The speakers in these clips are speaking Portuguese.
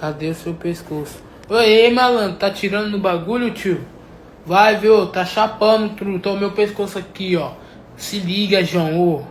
Cadê o seu pescoço? Oi, malandro, tá tirando no bagulho, tio? Vai, viu? Tá chapando, truta. Ó, o meu pescoço aqui, ó. Se liga, João, ô.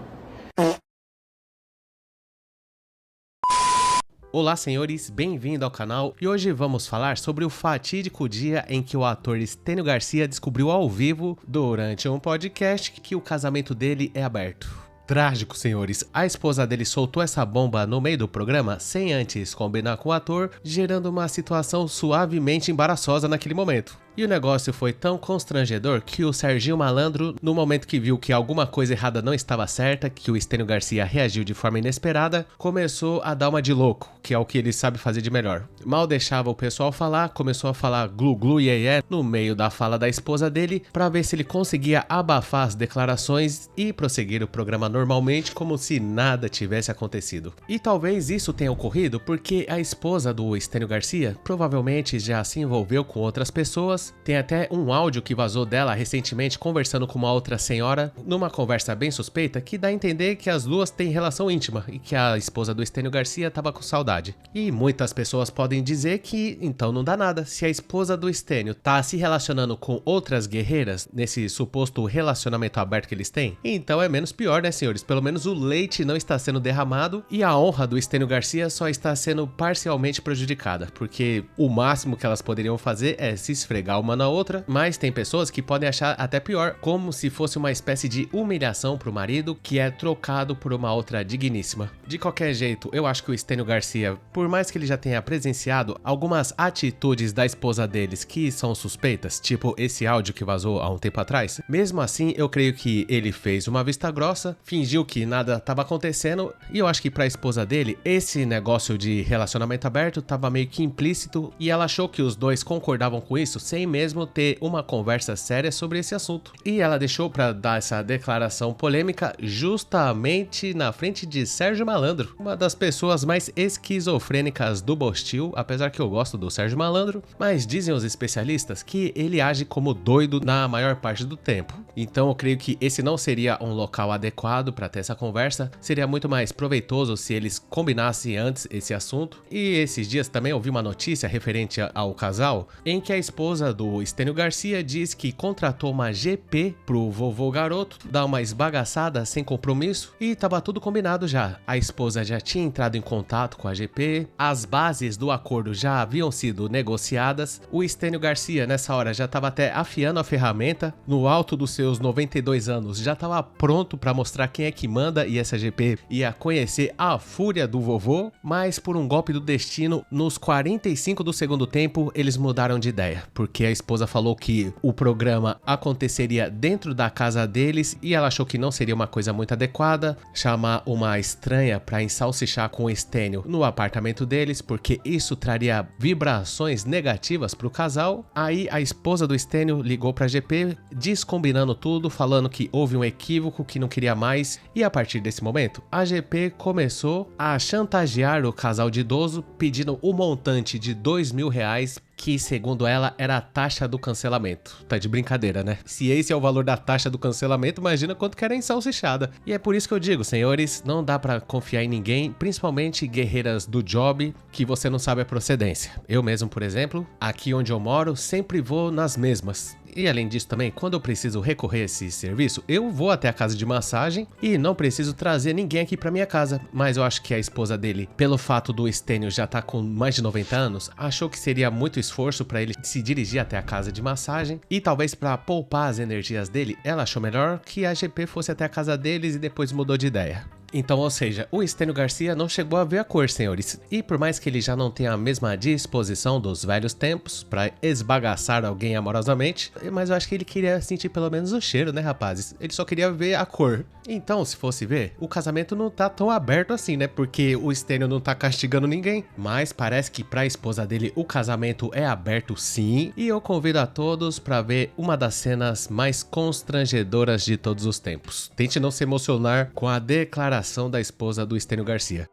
Olá, senhores, bem-vindo ao canal e hoje vamos falar sobre o fatídico dia em que o ator Stênio Garcia descobriu ao vivo, durante um podcast, que o casamento dele é aberto. Trágico, senhores. A esposa dele soltou essa bomba no meio do programa sem antes combinar com o ator, gerando uma situação suavemente embaraçosa naquele momento. E o negócio foi tão constrangedor que o Serginho Malandro, no momento que viu que alguma coisa errada não estava certa, que o Stênio Garcia reagiu de forma inesperada, começou a dar uma de louco, que é o que ele sabe fazer de melhor. Mal deixava o pessoal falar, começou a falar glu glu iê iê no meio da fala da esposa dele, para ver se ele conseguia abafar as declarações e prosseguir o programa normalmente como se nada tivesse acontecido. E talvez isso tenha ocorrido porque a esposa do Stênio Garcia provavelmente já se envolveu com outras pessoas. Tem até um áudio que vazou dela recentemente conversando com uma outra senhora, numa conversa bem suspeita, que dá a entender que as duas têm relação íntima e que a esposa do Stênio Garcia tava com saudade. E muitas pessoas podem dizer que então não dá nada, se a esposa do Stênio tá se relacionando com outras guerreiras nesse suposto relacionamento aberto que eles têm, então é menos pior, né, senhores? Pelo menos o leite não está sendo derramado e a honra do Stênio Garcia só está sendo parcialmente prejudicada, porque o máximo que elas poderiam fazer é se esfregar uma na outra, mas tem pessoas que podem achar até pior, como se fosse uma espécie de humilhação pro marido que é trocado por uma outra digníssima. De qualquer jeito, eu acho que o Stênio Garcia, por mais que ele já tenha presenciado algumas atitudes da esposa deles que são suspeitas, tipo esse áudio que vazou há um tempo atrás, mesmo assim eu creio que ele fez uma vista grossa, fingiu que nada estava acontecendo, e eu acho que pra esposa dele, esse negócio de relacionamento aberto tava meio que implícito e ela achou que os dois concordavam com isso sem mesmo ter uma conversa séria sobre esse assunto. E ela deixou pra dar essa declaração polêmica justamente na frente de Sérgio Malandro, uma das pessoas mais esquizofrênicas do Bostil, apesar que eu gosto do Sérgio Malandro, mas dizem os especialistas que ele age como doido na maior parte do tempo. Então eu creio que esse não seria um local adequado para ter essa conversa, seria muito mais proveitoso se eles combinassem antes esse assunto. E esses dias também ouvi uma notícia referente ao casal, em que a esposa do Stênio Garcia diz que contratou uma GP pro vovô garoto dar uma esbagaçada sem compromisso e tava tudo combinado já. A esposa já tinha entrado em contato com a GP, as bases do acordo já haviam sido negociadas, o Stênio Garcia nessa hora já tava até afiando a ferramenta, no alto dos seus 92 anos já tava pronto para mostrar quem é que manda, e essa GP ia conhecer a fúria do vovô, mas por um golpe do destino, nos 45 do segundo tempo eles mudaram de ideia, porque a esposa falou que o programa aconteceria dentro da casa deles e ela achou que não seria uma coisa muito adequada chamar uma estranha para ensalsichar com o Stênio no apartamento deles, porque isso traria vibrações negativas pro casal. Aí a esposa do Stênio ligou pra GP, descombinando tudo, falando que houve um equívoco, que não queria mais, e a partir desse momento a GP começou a chantagear o casal de idoso, pedindo o montante de R$2.000, que segundo ela era a taxa do cancelamento. Tá de brincadeira, né? Se esse é o valor da taxa do cancelamento, imagina quanto que era ensalsichada. E é por isso que eu digo, senhores, não dá pra confiar em ninguém, principalmente guerreiras do job, que você não sabe a procedência. Eu mesmo, por exemplo, aqui onde eu moro, sempre vou nas mesmas. E além disso também, quando eu preciso recorrer a esse serviço, eu vou até a casa de massagem e não preciso trazer ninguém aqui pra minha casa. Mas eu acho que a esposa dele, pelo fato do Stênio já estar com mais de 90 anos, achou que seria muito esforço para ele se dirigir até a casa de massagem, e talvez para poupar as energias dele, ela achou melhor que a GP fosse até a casa deles e depois mudou de ideia. Então, ou seja, o Stênio Garcia não chegou a ver a cor, senhores. E por mais que ele já não tenha a mesma disposição dos velhos tempos para esbagaçar alguém amorosamente, mas eu acho que ele queria sentir pelo menos o cheiro, né, rapazes? Ele só queria ver a cor. Então, se fosse ver, o casamento não tá tão aberto assim, né? Porque o Stênio não tá castigando ninguém. Mas parece que pra esposa dele o casamento é aberto sim. E eu convido a todos pra ver uma das cenas mais constrangedoras de todos os tempos. Tente não se emocionar com a declaração da esposa do Stênio Garcia.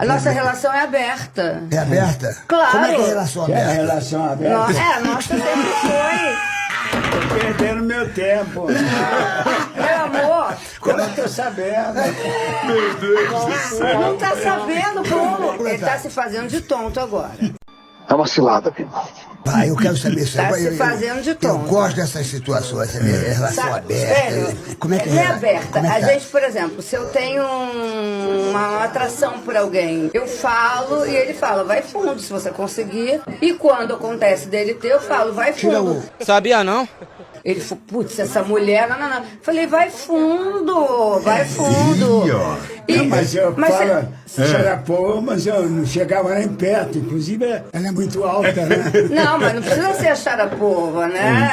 A nossa relação é aberta. É aberta? Claro. Como é que é a relação Que é a aberta? relação aberta? Nossa sempre foi. Tô perdendo meu tempo. Meu amor. Eu não tô sabendo. Não tá sabendo como. Ele tá se fazendo de tonto agora. É uma cilada, viu? Vai, eu quero saber isso. Tá se fazendo de Eu tonto. gosto dessas situações, sabe? Relação Sabe, aberta. sério, Como é que não é aberta. como é que A tá? gente, por exemplo, se eu tenho uma atração por alguém, eu falo e ele fala, vai fundo se você conseguir. E quando acontece dele ter, eu falo, vai Tira fundo. o... Sabia não? Ele falou, putz, essa mulher, não. Falei, vai fundo, vai fundo. E- Não, mas eu falo, cê- Xarapô, mas eu não chegava nem perto. Inclusive, ela é muito alta, né? Não, mas não precisa ser a Xarapova, né?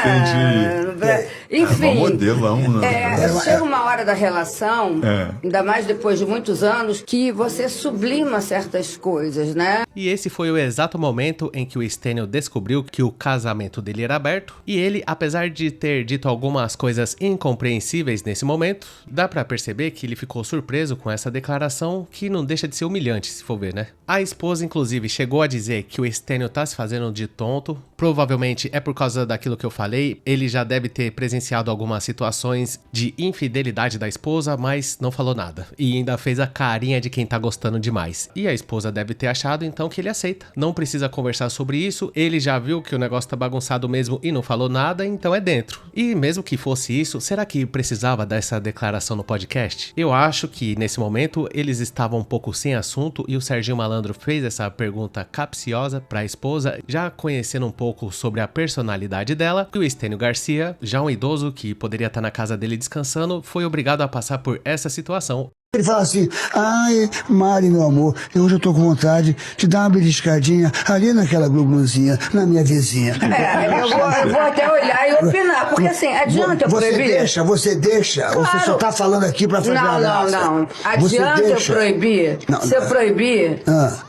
Enfim. É um modelão, né? Chega uma hora da relação, ainda mais depois de muitos anos, que você sublima certas coisas, né? E esse foi o exato momento em que o Stênio descobriu que o casamento dele era aberto, e ele, apesar de ter dito algumas coisas incompreensíveis nesse momento, dá pra perceber que ele ficou surpreso com essa declaração, que não deixa de ser humilhante, se for ver, né? A esposa, inclusive, chegou a dizer que o Stênio tá se fazendo de tonto, provavelmente é por causa daquilo que eu falei, ele já deve ter presenciado algumas situações de infidelidade da esposa, mas não falou nada, e ainda fez a carinha de quem tá gostando demais. E a esposa deve ter achado, então, que ele aceita. Não precisa conversar sobre isso, ele já viu que o negócio tá bagunçado mesmo e não falou nada, então é dentro. E mesmo que fosse isso, será que precisava dessa declaração no podcast? Eu acho que nesse momento eles estavam um pouco sem assunto e o Serginho Malandro fez essa pergunta capciosa pra esposa, já conhecendo um pouco sobre a personalidade dela, e o Stênio Garcia, já um idoso que poderia estar na casa dele descansando, foi obrigado a passar por essa situação. Ele fala assim, ai, Mari, meu amor, hoje eu tô com vontade de dar uma beliscadinha ali naquela glu-gluzinha, na minha vizinha. Eu vou até olhar e opinar, porque assim, adianta eu proibir? Você deixa, ou você só tá falando aqui pra fazer uma graça? Não. Você Adianta eu deixa. proibir? Não, Se eu proibir,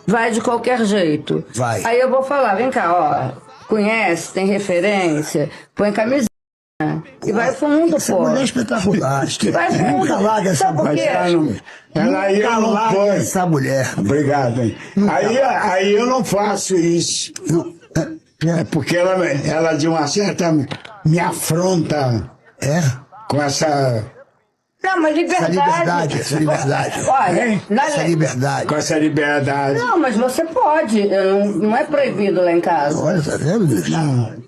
vai de qualquer jeito. Vai. Aí eu vou falar, vem cá, ó, conhece, tem referência, põe camisinha. E vai fundo, Essa pô. mulher é espetacular. Vai fundo. Nunca larga essa Sabe por mulher. quê? Ela aí Nunca eu não larga ponho. essa mulher. Obrigado, hein? Aí eu não faço isso. Não, É porque ela de uma certa me afronta é? com essa Não, mas liberdade. Essa liberdade. Olha, Hein? Essa liberdade. com essa liberdade. Não, mas você pode. Não é proibido lá em casa. Olha, tá vendo, bicho?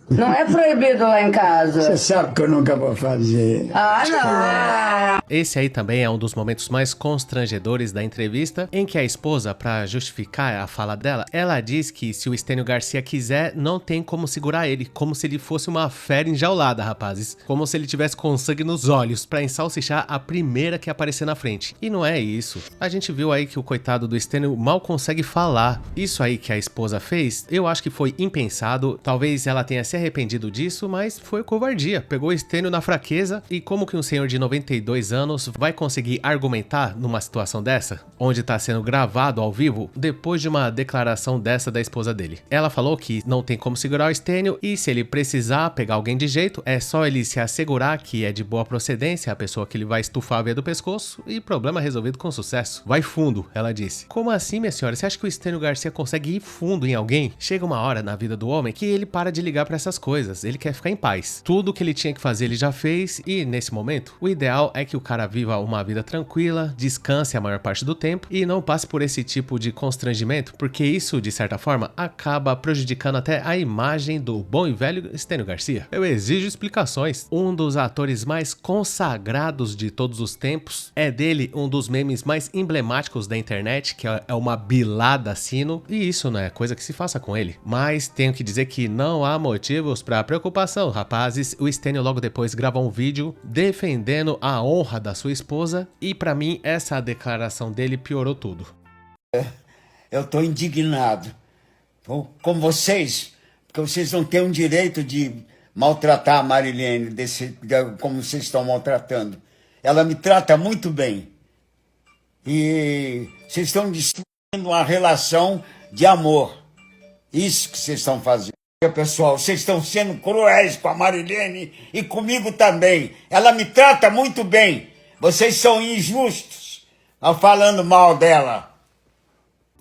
Não é proibido lá em casa. Você sabe que eu nunca vou fazer. Ah, não. Esse aí também é um dos momentos mais constrangedores da entrevista, em que a esposa, pra justificar a fala dela, ela diz que se o Stênio Garcia quiser, não tem como segurar ele, como se ele fosse uma fera enjaulada, rapazes. Como se ele tivesse com sangue nos olhos, pra ensalsichar a primeira que aparecer na frente. E não é isso. A gente viu aí que o coitado do Stênio mal consegue falar. Isso aí que a esposa fez, eu acho que foi impensado. Talvez ela tenha se arrependido disso, mas foi covardia. Pegou o Stênio na fraqueza, e como que um senhor de 92 anos vai conseguir argumentar numa situação dessa, onde tá sendo gravado ao vivo, depois de uma declaração dessa da esposa dele? Ela falou que não tem como segurar o Stênio, e se ele precisar pegar alguém de jeito, é só ele se assegurar que é de boa procedência a pessoa que ele vai estufar a veia do pescoço, e problema resolvido com sucesso. Vai fundo, ela disse. Como assim, minha senhora? Você acha que o Stênio Garcia consegue ir fundo em alguém? Chega uma hora na vida do homem que ele para de ligar pra essas coisas, ele quer ficar em paz. Tudo que ele tinha que fazer ele já fez, e nesse momento, o ideal é que o cara viva uma vida tranquila, descanse a maior parte do tempo e não passe por esse tipo de constrangimento, porque isso, de certa forma, acaba prejudicando até a imagem do bom e velho Stênio Garcia. Eu exijo explicações. Um dos atores mais consagrados de todos os tempos, é dele um dos memes mais emblemáticos da internet, que é uma bilada sino, e isso não é coisa que se faça com ele. Mas tenho que dizer que não há motivos para preocupação, rapazes. O Stênio logo depois gravou um vídeo defendendo a honra da sua esposa, e pra mim essa declaração dele piorou tudo. Eu tô indignado com vocês, porque vocês não têm o direito de maltratar a Marilene como vocês estão maltratando. Ela me trata muito bem. E vocês estão destruindo uma relação de amor. Isso que vocês estão fazendo. Pessoal, vocês estão sendo cruéis com a Marilene e comigo também. Ela me trata muito bem. Vocês são injustos falando mal dela.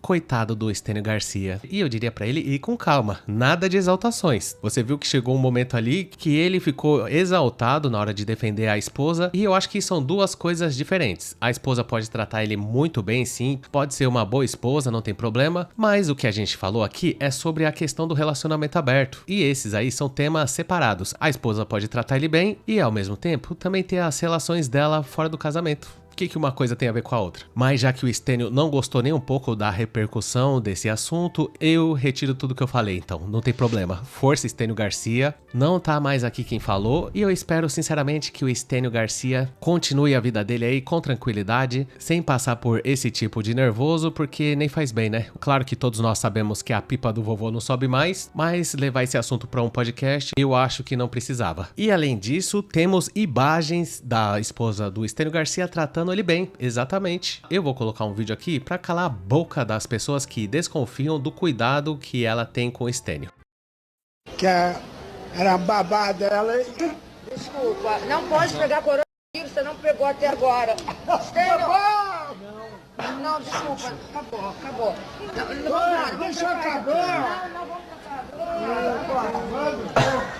coitado do Stênio Garcia. E eu diria pra ele ir com calma, nada de exaltações. Você viu que chegou um momento ali que ele ficou exaltado na hora de defender a esposa, e eu acho que são duas coisas diferentes. A esposa pode tratar ele muito bem, sim, pode ser uma boa esposa, não tem problema, mas o que a gente falou aqui é sobre a questão do relacionamento aberto, e esses aí são temas separados. A esposa pode tratar ele bem e, ao mesmo tempo, também ter as relações dela fora do casamento. O que uma coisa tem a ver com a outra? Mas já que o Stênio não gostou nem um pouco da repercussão desse assunto, eu retiro tudo que eu falei, então não tem problema. Força, Stênio Garcia, não tá mais aqui quem falou, e eu espero sinceramente que o Stênio Garcia continue a vida dele aí com tranquilidade, sem passar por esse tipo de nervoso, porque nem faz bem, né? Claro que todos nós sabemos que a pipa do vovô não sobe mais, mas levar esse assunto pra um podcast, eu acho que não precisava. E além disso, temos imagens da esposa do Stênio Garcia tratando ele bem, exatamente. Eu vou colocar um vídeo aqui pra calar a boca das pessoas que desconfiam do cuidado que ela tem com o Stênio. Que era babá dela. Desculpa, não pode pegar coronavírus, você não pegou até agora. Stênio! Não, desculpa, acabou. Não, Deixa eu acabar. Não, vamos passar.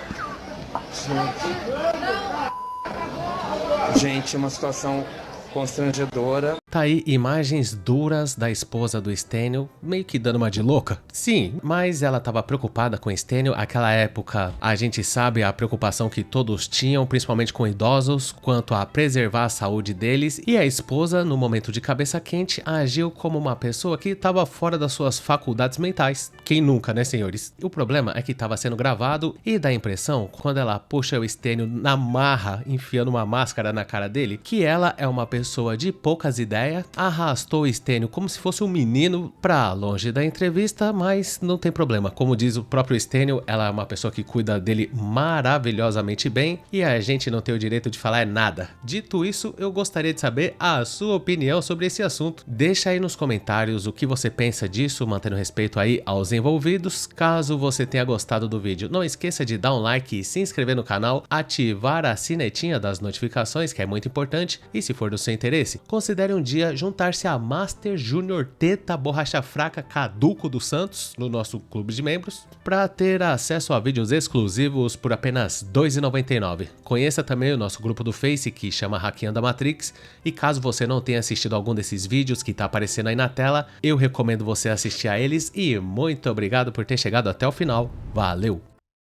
Gente, uma situação constrangedora. Tá aí imagens duras da esposa do Stênio, meio que dando uma de louca. Sim, mas ela tava preocupada com o Stênio. Aquela época, a gente sabe a preocupação que todos tinham, principalmente com idosos, quanto a preservar a saúde deles. E a esposa, no momento de cabeça quente, agiu como uma pessoa que tava fora das suas faculdades mentais. Quem nunca, né, senhores? O problema é que tava sendo gravado e dá a impressão, quando ela puxa o Stênio na marra, enfiando uma máscara na cara dele, que ela é uma pessoa de poucas ideias, arrastou o Stênio como se fosse um menino pra longe da entrevista, mas não tem problema. Como diz o próprio Stênio, ela é uma pessoa que cuida dele maravilhosamente bem e a gente não tem o direito de falar nada. Dito isso, eu gostaria de saber a sua opinião sobre esse assunto. Deixa aí nos comentários o que você pensa disso, mantendo respeito aí aos envolvidos. Caso você tenha gostado do vídeo, não esqueça de dar um like e se inscrever no canal, ativar a sinetinha das notificações, que é muito importante, e se for do seu interesse, considere um dia juntar-se a Master Júnior Teta Borracha Fraca Caduco dos Santos no nosso clube de membros para ter acesso a vídeos exclusivos por apenas R$ 2,99. Conheça também o nosso grupo do Face que chama Hackeando a Matrix, e caso você não tenha assistido algum desses vídeos que tá aparecendo aí na tela, eu recomendo você assistir a eles e muito obrigado por ter chegado até o final. Valeu!